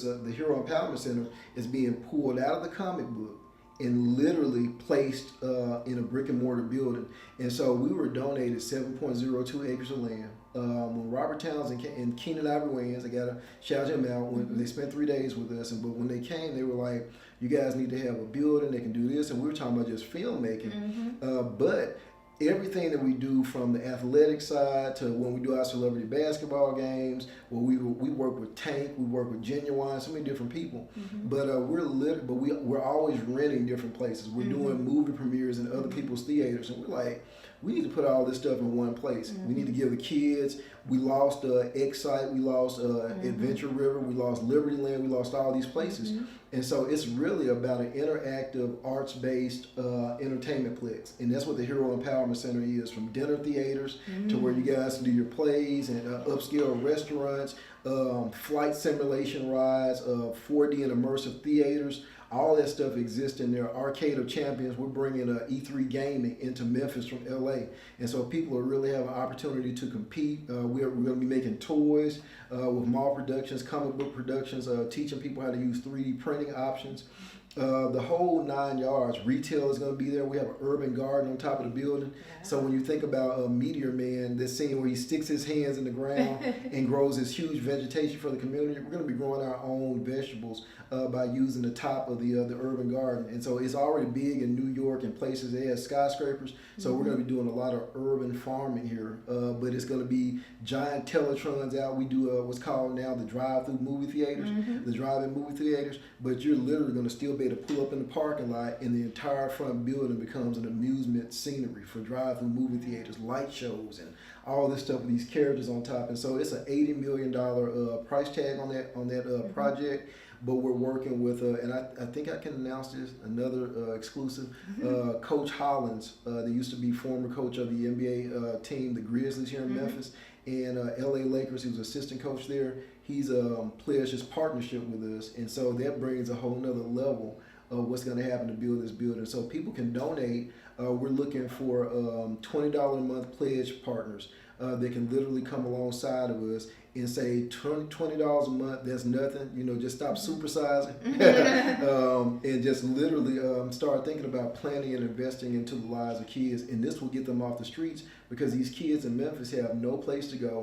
the Hero Empowerment Center is being pulled out of the comic book and literally placed in a brick and mortar building. And so we were donated 7.02 acres of land. When Robert Townsend and Keenan Ivory Wayans, I gotta shout him out, when they spent 3 days with us, but when they came, they were like, you guys need to have a building, they can do this, and we were talking about just filmmaking. Mm-hmm. But everything that we do, from the athletic side to when we do our celebrity basketball games, where we work with Tank, we work with Genuine, so many different people. Mm-hmm. But we're always renting different places. We're mm-hmm. doing movie premieres in other people's theaters, and we're like, we need to put all this stuff in one place. Mm-hmm. We need to give the kids. We lost Excite, we lost mm-hmm. Adventure River, we lost Liberty Land, we lost all these places. Mm-hmm. And so it's really about an interactive, arts-based entertainment plex. And that's what the Hero Empowerment Center is, from dinner theaters mm-hmm. to where you guys can do your plays, and upscale restaurants, flight simulation rides, 4D and immersive theaters. All that stuff exists in there. Arcade of Champions, we're bringing E3 gaming into Memphis from LA. And so people will really have an opportunity to compete. We're going to be making toys with mall productions, comic book productions, teaching people how to use 3D printing options. The whole 9 yards. Retail is going to be there. We have an urban garden on top of the building. Yeah. So when you think about Meteor Man, this scene where he sticks his hands in the ground and grows this huge vegetation for the community, we're going to be growing our own vegetables by using the top of the urban garden. And so it's already big in New York and places that have skyscrapers. So we're going to be doing a lot of urban farming here. But it's going to be giant teletrons out. We do what's called now the drive-through movie theaters, mm-hmm. the drive-in movie theaters. But you're literally going to still be able to pull up in the parking lot, and the entire front building becomes an amusement scenery for drive-through movie theaters, light shows, and all this stuff with these characters on top. And so it's an $80 million price tag on that mm-hmm. project. But we're working with, and I think I can announce this, another exclusive, mm-hmm. Coach Hollins, that used to be former coach of the NBA team, the Grizzlies here in mm-hmm. Memphis, and LA Lakers. He was assistant coach there. He's pledged his partnership with us, and so that brings a whole nother level of what's going to happen to build this building. So people can donate. We're looking for $20 a month pledge partners. that can literally come alongside of us and say $20 a month, that's nothing, just stop supersizing and just literally start thinking about planning and investing into the lives of kids. And this will get them off the streets, because these kids in Memphis have no place to go.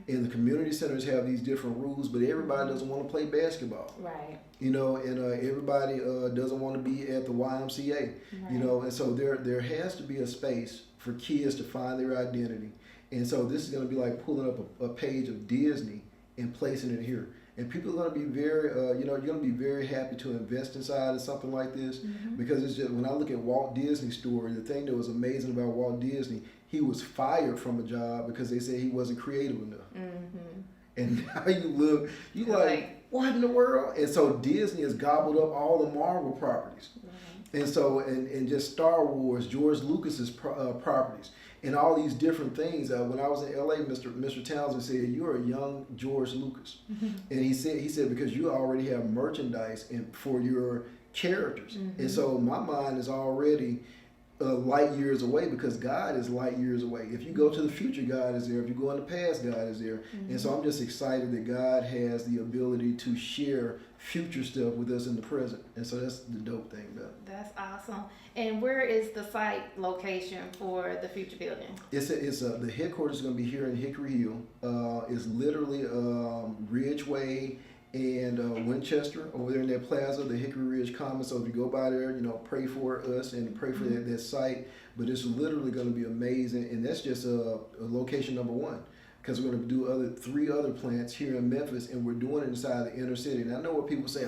And the community centers have these different rules, but everybody doesn't want to play basketball. Right. And everybody doesn't want to be at the YMCA. Right. And so there has to be a space for kids to find their identity. And so this is going to be like pulling up a page of Disney and placing it here. And people are going to be very, you're going to be very happy to invest inside of something like this, because it's just, when I look at Walt Disney's story, the thing that was amazing about Walt Disney, he was fired from a job because they said he wasn't creative enough. And now you look, you like, what in the world? And so Disney has gobbled up all the Marvel properties. And so, and just Star Wars, George Lucas's properties, and all these different things. When I was in LA, Mr. Townsend said, "You're a young George Lucas," and he said because you already have merchandise for your characters, and so my mind is already light years away, because God is light years away. If you go to the future, God is there. If you go in the past, God is there. And so I'm just excited that God has the ability to share future stuff with us in the present. And so that's the dope thing about it. That's awesome. And where is the site location for the future building? The headquarters is going to be here in Hickory Hill. It's literally Ridgeway and Winchester over there in that plaza, the Hickory Ridge Commons. So if you go by there, pray for us and pray for that site. But it's literally going to be amazing, and that's just a location number one, because we're going to do 3 other plants here in Memphis, and we're doing it inside the inner city. And I know what people say,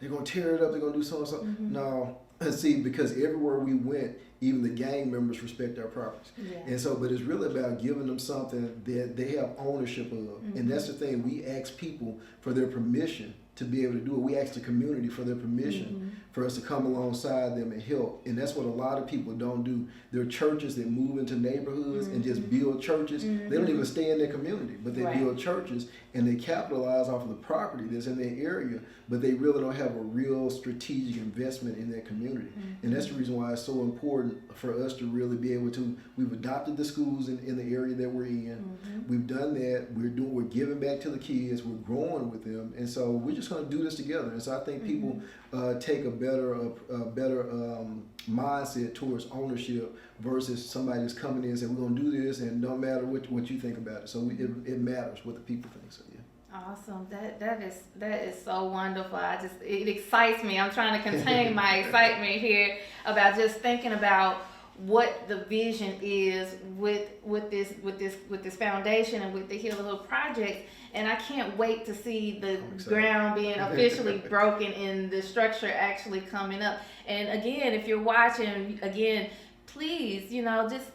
they're going to tear it up, they're going to do something. No, see, because everywhere we went, even the gang members respect our properties. And so, but it's really about giving them something that they have ownership of. And that's the thing, we ask people for their permission to be able to do it. We ask the community for their permission for us to come alongside them and help. And that's what a lot of people don't do. There are churches that move into neighborhoods and just build churches. They don't even stay in their community, but they build churches, and they capitalize off of the property that's in their area, but they really don't have a real strategic investment in their community. And that's the reason why it's so important for us to really be able to, we've adopted the schools in the area that we're in. We've done that. We're giving back to the kids. We're growing with them. And so we're just going to do this together. And so I think people take a better mindset towards ownership versus somebody that's coming in and saying, we're going to do this, and don't matter what you think about it. So it matters what the people think. So yeah. Awesome. That is so wonderful. It excites me. I'm trying to contain my excitement here about just thinking about what the vision is with this foundation and with the Heal the Hood project. And I can't wait to see the ground being officially broken and the structure actually coming up. And again, if you're watching, please,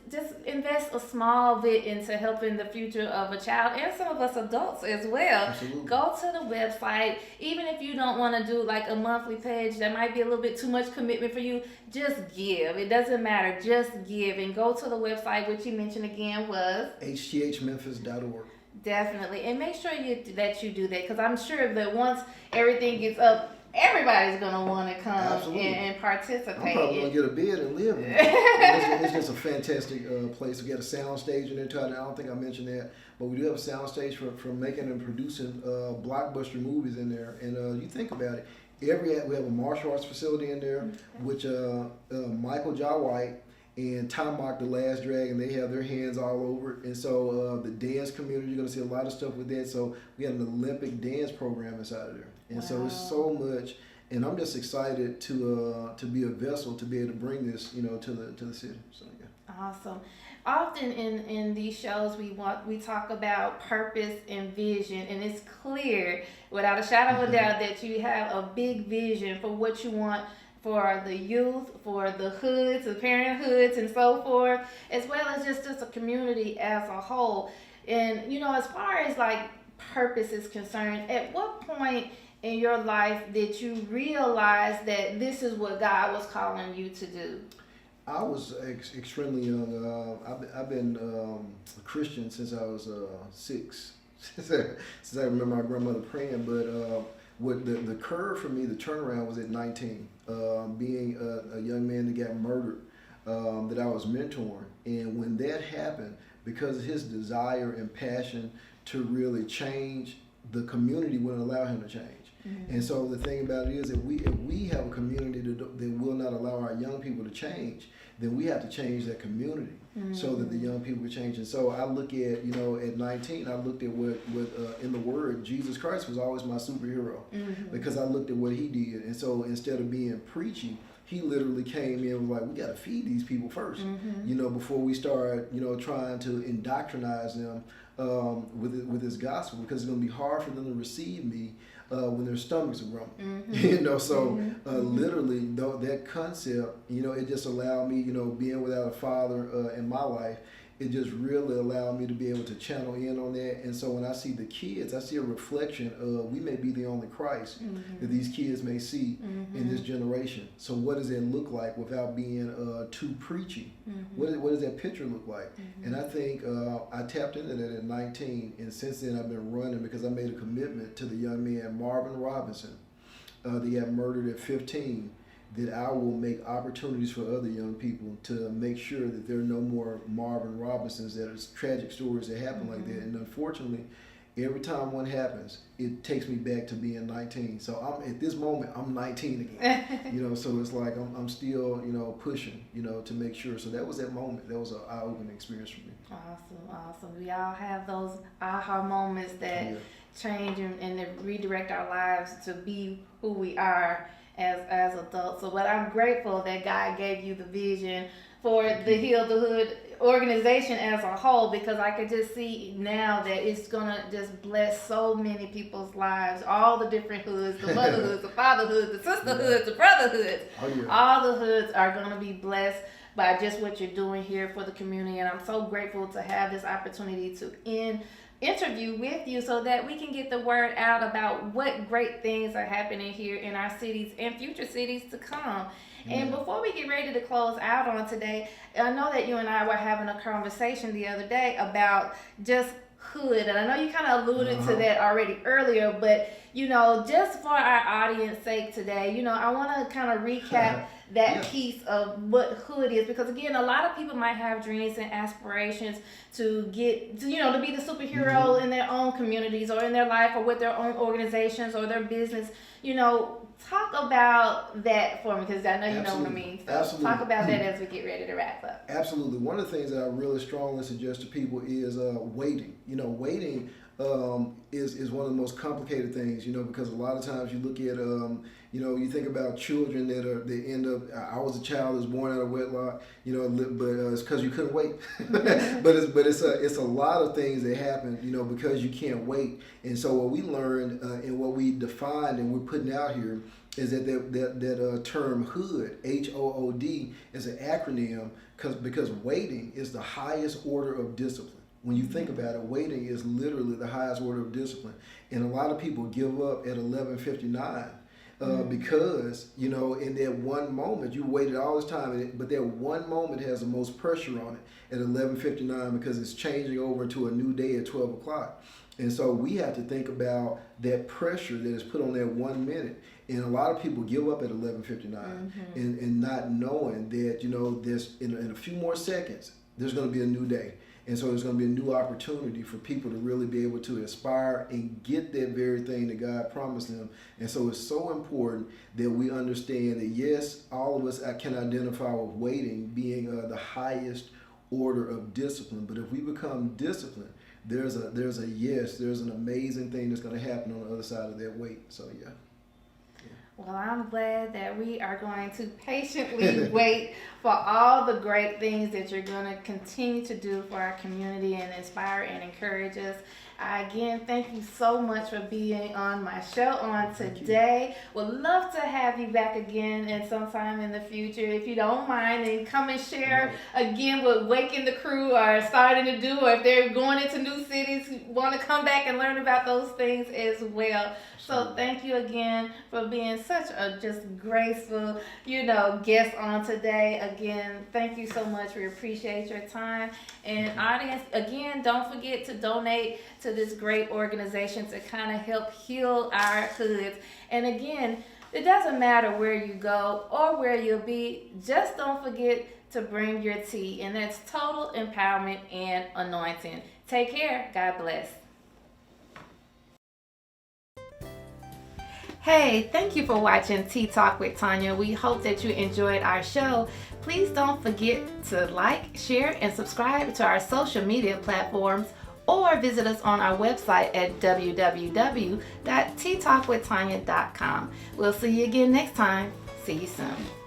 just invest a small bit into helping the future of a child and some of us adults as well. Absolutely. Go to the website. Even if you don't want to do like a monthly page, that might be a little bit too much commitment for you. Just give. It doesn't matter. Just give. And go to the website, which you mentioned again was hthmemphis.org. Definitely. And make sure that you do that, because I'm sure that once everything gets up, everybody's going to want to come and participate. I'm probably going to get a bed and live in it. It's just a fantastic place. We got a sound stage in there, Tanya. I don't think I mentioned that, but we do have a sound stage for making and producing blockbuster movies in there. And you think about it, we have a martial arts facility in there, which Michael Jai White and Tomahawk the Last Dragon, they have their hands all over it. And so the dance community, you're going to see a lot of stuff with that. So we have an Olympic dance program inside of there. And so it's so much, and I'm just excited to be a vessel to be able to bring this, to the city. So yeah. Awesome. Often in these shows we talk about purpose and vision, and it's clear without a shadow of a doubt that you have a big vision for what you want for the youth, for the hoods, the parent hoods, and so forth, as well as just a community as a whole. And as far as like purpose is concerned, at what point in your life did you realize that this is what God was calling you to do? I was extremely young. I've been a Christian since I was 6, since I remember my grandmother praying. But what the curve for me, the turnaround was at 19, being a young man that got murdered that I was mentoring. And when that happened, because of his desire and passion to really change, the community wouldn't allow him to change. Mm-hmm. And so the thing about it is that if we have a community that will not allow our young people to change, then we have to change that community so that the young people can change. And so I look at, at 19, I looked at what in the Word, Jesus Christ was always my superhero because I looked at what he did. And so instead of being preachy, he literally came in and was like, we got to feed these people first, before we start, trying to indoctrinize them with his gospel, because it's going to be hard for them to receive me when their stomachs are grumbling. Literally, though, that concept, it just allowed me, being without a father in my life, it just really allowed me to be able to channel in on that. And so when I see the kids, I see a reflection of we may be the only Christ that these kids may see in this generation. So what does it look like without being too preachy? What does that picture look like? And I think I tapped into that at 19, and since then I've been running because I made a commitment to the young man Marvin Robinson that he had murdered at 15, that I will make opportunities for other young people to make sure that there are no more Marvin Robinsons, that are tragic stories that happen like that. And unfortunately, every time one happens, it takes me back to being 19. So I'm at this moment, I'm 19 again. So it's like I'm still, pushing, to make sure. So that was that moment. That was an eye-opening experience for me. Awesome. We all have those aha moments that change and redirect our lives to be who we are as adults. So, but I'm grateful that God gave you the vision for the Heal the Hood organization as a whole, because I could just see now that it's gonna just bless so many people's lives, all the different hoods, the motherhoods, the fatherhoods, the sisterhoods, the brotherhoods. All the hoods are gonna be blessed by just what you're doing here for the community, and I'm so grateful to have this opportunity to interview with you so that we can get the word out about what great things are happening here in our cities and future cities to come. And before we get ready to close out on today, I know that you and I were having a conversation the other day about just hood, and I know you kind of alluded to that already earlier, but just for our audience sake today, I want to kind of recap that piece of what hood is, because again, a lot of people might have dreams and aspirations to get to be the superhero in their own communities or in their life or with their own organizations or their business. Talk about that for me, because I know you know what I mean. So absolutely. Talk about that as we get ready to wrap up. Absolutely. One of the things that I really strongly suggest to people is waiting. Waiting is one of the most complicated things, because a lot of times you look at, you think about children that end up, I was a child that was born out of wedlock, but it's because you couldn't wait. but it's a lot of things that happen, because you can't wait. And so what we learned and what we defined and we're putting out here is that term hood, HOOD, is an acronym because waiting is the highest order of discipline. When you think about it, waiting is literally the highest order of discipline. And a lot of people give up at 11:59 because, in that one moment, you waited all this time, but that one moment has the most pressure on it at 11:59 because it's changing over to a new day at 12 o'clock. And so we have to think about that pressure that is put on that 1 minute. And a lot of people give up at 11:59 and not knowing that, there's in a few more seconds, there's going to be a new day. And so there's going to be a new opportunity for people to really be able to aspire and get that very thing that God promised them. And so it's so important that we understand that, yes, all of us can identify with waiting being the highest order of discipline. But if we become disciplined, there's an amazing thing that's going to happen on the other side of that wait. So, yeah. Well, I'm glad that we are going to patiently wait for all the great things that you're going to continue to do for our community and inspire and encourage us. Again, thank you so much for being on my show on today. Would love to have you back again and sometime in the future, if you don't mind, and come and share again what Waking the Crew are starting to do, or if they're going into new cities, want to come back and learn about those things as well. So thank you again for being such a just graceful, guest on today. Again, thank you so much. We appreciate your time. And audience, again, don't forget to donate to this great organization to kind of help heal our hoods. And again, it doesn't matter where you go or where you'll be. Just don't forget to bring your tea, and that's total empowerment and anointing. Take care. God bless. Hey, thank you for watching Tea Talk with Tanya. We hope that you enjoyed our show. Please don't forget to like, share, and subscribe to our social media platforms, or visit us on our website at www.ttalkwithtanya.com. We'll see you again next time. See you soon.